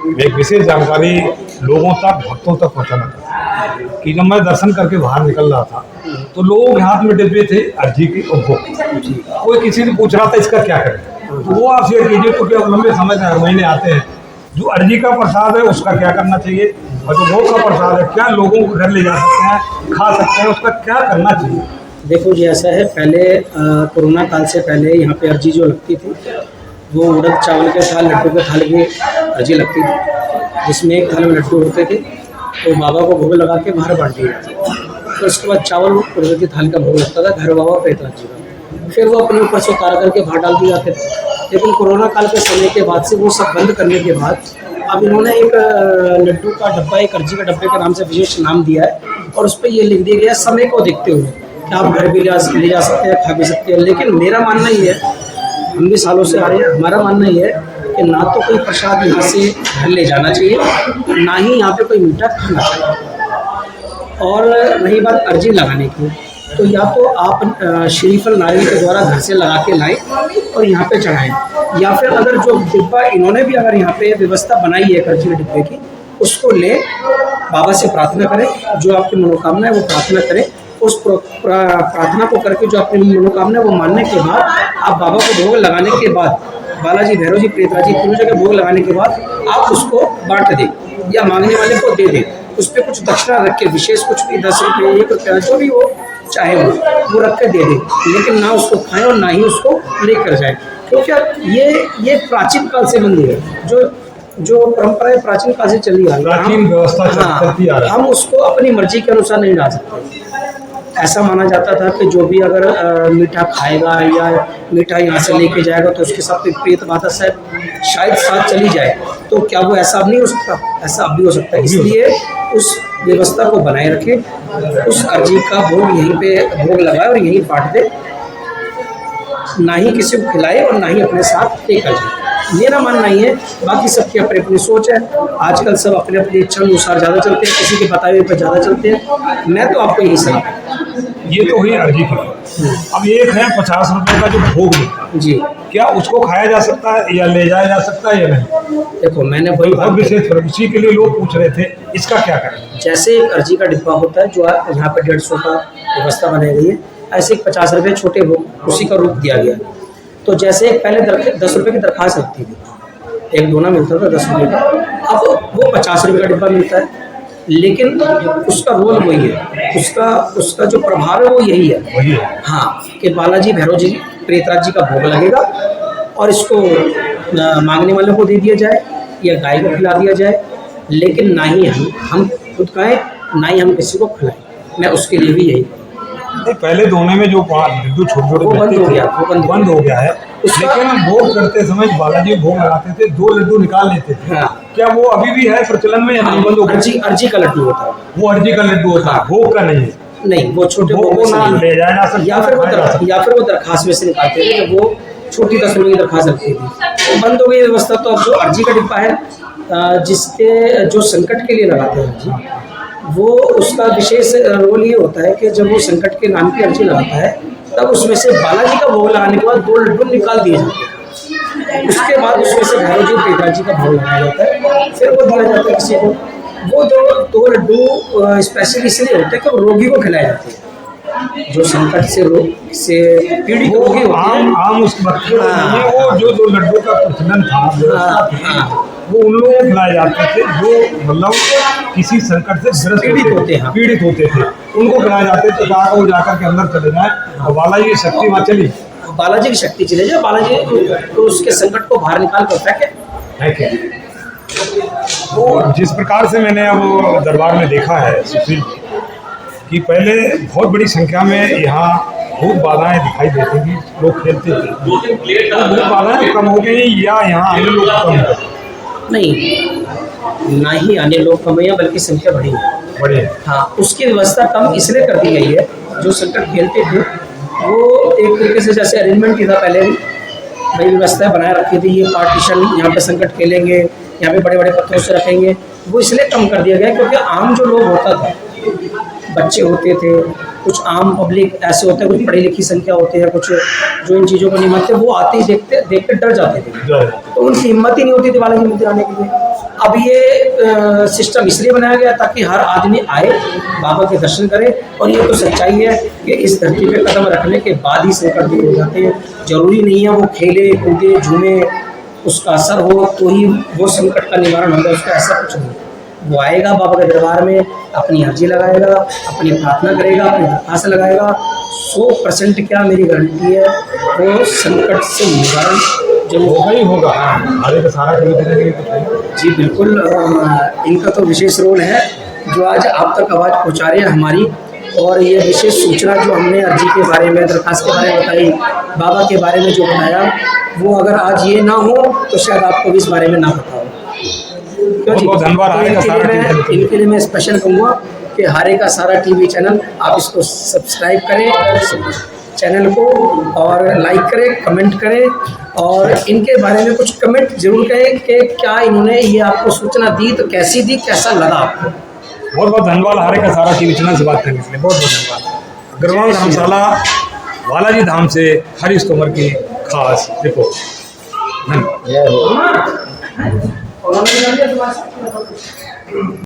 एक विशेष जानकारी लोगों तक, भक्तों तक पहुंचाना था कि जब मैं दर्शन करके बाहर निकल रहा था तो लोगों के हाथ में डिब्बे थे अर्जी की और भोग। कोई किसी से पूछ रहा था इसका क्या करें, तो वो आप शेयर कीजिए। तो क्या लंबे समय से हर महीने आते हैं, जो अर्जी का प्रसाद है उसका क्या करना चाहिए, और जो भोग का प्रसाद है क्या लोगों को घर ले जा सकते हैं, खा सकते हैं, उसका क्या करना चाहिए। देखो जी, ऐसा है, पहले कोरोना काल से पहले यहाँ पे अर्जी जो लगती थी वो उड़द चावल के थाल, लड्डू के थाल की अर्जी लगती थी, जिसमें एक थाल में लड्डू होते थे तो बाबा को भोग लगा के बाहर बांट दिया जाता था। तो उसके बाद चावल उड़द की थाल का भोग लगता था घर बाबा प्रेतराज जी का, फिर वो अपने ऊपर से उतार करके बाहर डाल दिए जाते थे। लेकिन कोरोना काल के समय के बाद से वो सब बंद करने के बाद अब इन्होंने एक लड्डू का डब्बा, एक अर्जी का डब्बे के नाम से विशेष नाम दिया है, और उस पर ये लिख दिया गया समय को देखते हुए कि आप घर भी ले जा सकते हैं, खा भी सकते हैं। लेकिन मेरा मानना ये है, हम भी सालों से आ रहे हैं, हमारा मानना ये है कि ना तो कोई प्रसाद यहाँ से घर ले जाना चाहिए, ना ही यहाँ पे कोई मीठा खाना चाहिए। और रही बात अर्जी लगाने की, तो या तो आप श्रीफल नारियल के द्वारा घर से लगा के लाएं और यहाँ पे चढ़ाएं, या फिर अगर जो डिब्बा इन्होंने भी अगर यहाँ पे व्यवस्था बनाई है अर्जी के डिब्बे की, उसको ले बाबा से प्रार्थना करें, जो आपकी मनोकामना है वो प्रार्थना करें। उस प्रार्थना को करके जो अपनी मनोकामना है वो मानने के बाद आप बाबा को भोग लगाने के बाद, बालाजी, भैरव जी, प्रेतराज जी, तीनों जगह भोग लगाने के बाद आप उसको बांट दें या मांगने वाले को दे दें। उस पर कुछ दक्षिणा रख के, विशेष कुछ भी 10 रुपये, 1 रुपया, जो भी वो चाहे वो रख के दे दें, लेकिन ना उसको खाएं और ना ही उसको लेकर जाए, क्योंकि ये प्राचीन काल से मंदिर है, जो परंपराएं प्राचीन काल से चली आ रही है, प्राचीन व्यवस्था चलती आ रही है, हम उसको अपनी मर्जी के अनुसार नहीं डाल सकते। ऐसा माना जाता था कि जो भी अगर मीठा खाएगा या मीठा यहाँ से लेके जाएगा तो उसके साथ प्रेत बाधा शायद साथ चली जाए, तो क्या वो ऐसा अब नहीं हो सकता? ऐसा अब भी हो सकता है। इसलिए उस व्यवस्था को बनाए रखें, उस अर्जी का भोग यहीं पे भोग लगाए और यहीं बांट दे, ना ही किसी को खिलाए और ना ही अपने साथ लेकर जाए। मेरा मानना ही है, बाकी सबकी अपनी अपनी सोच है। आजकल सब अपने अपनी इच्छा अनुसार ज़्यादा चलते हैं, किसी के बताए हुए पर ज़्यादा चलते हैं। मैं तो आपको यही सलाह, ये तो हुई अर्जी की। अब एक है 50 रुपए का जो भोग मिलता है जी, क्या उसको खाया जा सकता है या ले जाया जा सकता है या नहीं? देखो, मैंने वही बहुत विशेष उसी के लिए लोग पूछ रहे थे, इसका क्या करें। जैसे एक अर्जी का डिब्बा होता है जो यहाँ पर 150 का व्यवस्था बनाई गई है, ऐसे 50 रुपये छोटे भोग उसी का रूप दिया गया है। तो जैसे पहले 10 रुपये की दरखास्त लगती थी, एक दोना मिलता था 10 रुपये का, अब वो 50 रुपये का डिब्बा मिलता है, लेकिन उसका रोल वही है, उसका जो प्रभाव है वो यही है। हाँ, कि बालाजी, भैरव जी, प्रेतराज जी का भोग लगेगा और इसको मांगने वालों को दे दिया जाए या गाय को खिला दिया जाए, लेकिन ना ही हम खुद खाएं, ना ही हम किसी को खिलाएं। मैं उसके लिए भी यही नहीं, पहले दोने में जो लड्डू छोटे वो बंद हो गया है। लेकिन हम भोग करते समय बालाजी भोग लगाते थे, 2 लड्डू निकाल लेते थे। हाँ। क्या वो अभी भी है प्रचलन में या नहीं? बंद हो गया? अर्जी का लड्डू होता है, वो अर्जी का लड्डू होता है, भोग का नहीं है। नहीं, वो छोटे भोग को ना ले जाया जा सकता, या फिर वो दरखास्त में से निकालते थे, जब वो छोटी 10 रुपये की दरखास्त लगती थी, तो बंद हो गई व्यवस्था। तो अब जो अर्जी का डिब्बा है, जिसके जो संकट के लिए लगाते हैं अर्जी, वो उसका विशेष रोल ये होता है कि जब वो संकट के नाम की अर्जी लगाता है, तब उसमें से बालाजी का भोग लगाने के बाद 2 लड्डू निकाल दिए जाते हैं। उसके बाद उसमें से भैरव जी, प्रेतराज जी का भोग लगाया जाता है, फिर वो दिया जाता है किसी को। वो 2 लड्डू स्पेशली इसलिए होते हैं कि वो रोगी को खिलाए जाते हैं, जो संकट से पीड़ित रोगी होते हैं। आम उस वक्त वो जो 2 लड्डू का प्रचलन था, वो उन लोगों को खिलाए जाते थे जो मतलब किसी संकट से पीड़ित होते थे, उनको खिलाए जाते थे, ताकि वो जाकर के अंदर चले जाए और बालाजी की शक्ति वहाँ चली, बालाजी की शक्ति चले जाए, बालाजी तो उसके संकट को बाहर निकाल कर फेंके। तो जिस प्रकार से मैंने अब दरबार में देखा है सुशील कि पहले बहुत बड़ी संख्या में यहाँ भूत बाधाएं दिखाई देती थी, लोग खेलते थे, तो भूत बाधाएं कम हो गई या यहाँ आने लोग कम हो गए? नहीं, ना ही आने लोग कम है, बल्कि संख्या बढ़ी है। हाँ, उसकी व्यवस्था कम इसलिए कर दी गई है, जो संकट खेलते थे वो एक तरीके से जैसे अरेंजमेंट की था पहले भी, भाई व्यवस्था बनाए रखी थी, ये पार्टीशन यहाँ पे संकट खेलेंगे, यहाँ पे बड़े बड़े पत्थरों से रखेंगे, वो इसलिए कम कर दिया गया क्योंकि आम जो लोग होता था, बच्चे होते थे, कुछ आम पब्लिक ऐसे होते हैं, कुछ पढ़ी लिखी संख्या होते हैं, कुछ जो इन चीज़ों को नहीं मानते, वो आते ही देखते डर जाते थे। तो उनकी हिम्मत ही नहीं होती थी बालाजी मंदिर आने के लिए। अब ये सिस्टम इसलिए बनाया गया ताकि हर आदमी आए, बाबा के दर्शन करे। और ये तो सच्चाई है कि इस धरती पे कदम रखने के बाद ही संकट दूर हो जाते हैं। जरूरी नहीं है वो खेले कूदे झूमे उसका असर हो तो ही वो संकट का निवारण होगा, उसका ऐसा कुछ नहीं। वो आएगा बाबा के दरबार में, अपनी अर्जी लगाएगा, अपनी प्रार्थना करेगा, अपनी दरखास्त लगाएगा, 100% क्या मेरी गारंटी है वो संकट से निवारण जब होगा ही होगा। आगे का सारा टीवी देने के लिए कुछ नहीं। जी बिल्कुल, इनका तो विशेष रोल है जो आज आप तक आवाज़ पहुंचा रहे हैं हमारी। और ये विशेष सूचना जो हमने अर्जी के बारे में, दरखास्त के बारे में बताई, बाबा के बारे में जो बताया, वो अगर आज ये ना हो तो शायद आपको भी इस बारे में ना पता हो। क्यों जी? बहुत धन्यवाद। तो इनके लिए मैं स्पेशल कहूँगा कि हारे का सारा टीवी चैनल आप इसको सब्सक्राइब करें चैनल को, और लाइक करें, कमेंट करें, और इनके बारे में कुछ कमेंट जरूर करें कि क्या इन्होंने ये आपको सूचना दी तो कैसी दी, कैसा लगा आपको। बहुत बहुत धन्यवाद हारे का सारा टीवी चैनल से बात करने के लिए। बहुत बहुत धन्यवाद। अग्रवाल धर्मशाला बालाजी धाम से हरीश तोमर की खास रिपोर्ट। धन्यवाद।